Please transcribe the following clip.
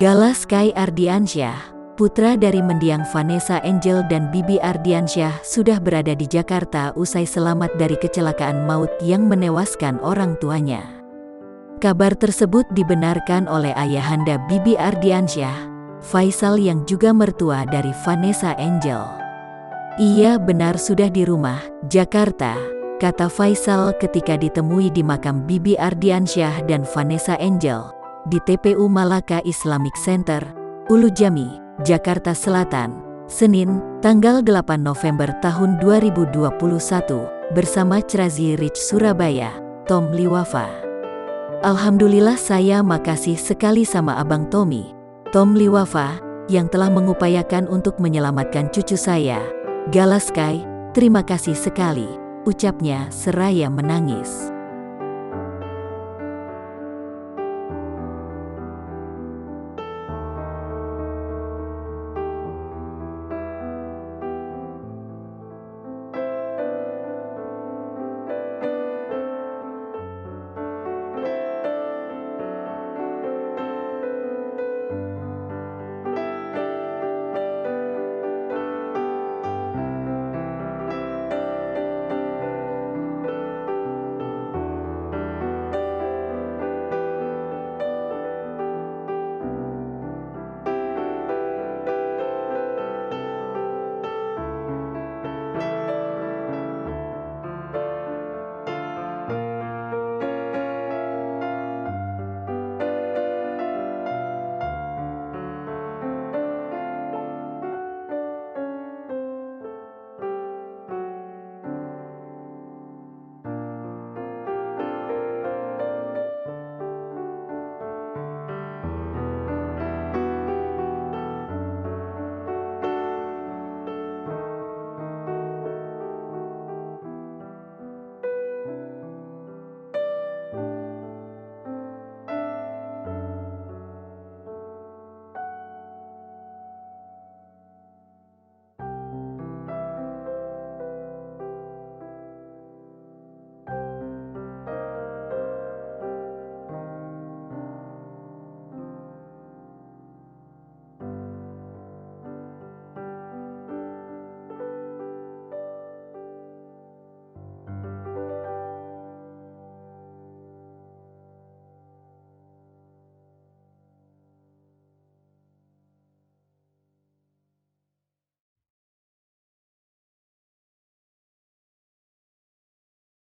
Gala Sky Ardiansyah, putra dari mendiang Vanessa Angel dan Bibi Ardiansyah, sudah berada di Jakarta usai selamat dari kecelakaan maut yang menewaskan orang tuanya. Kabar tersebut dibenarkan oleh ayahanda Bibi Ardiansyah, Faisal, yang juga mertua dari Vanessa Angel. "Iya benar, sudah di rumah, Jakarta," kata Faisal ketika ditemui di makam Bibi Ardiansyah dan Vanessa Angel di TPU Malaka Islamic Center, Ulu Jami, Jakarta Selatan, Senin, tanggal 8 November tahun 2021, bersama Chrazi Rich Surabaya, Tom Liwafa. "Alhamdulillah, saya makasih sekali sama Abang Tommy, Tom Liwafa, yang telah mengupayakan untuk menyelamatkan cucu saya. Gala Sky, terima kasih sekali," ucapnya seraya menangis.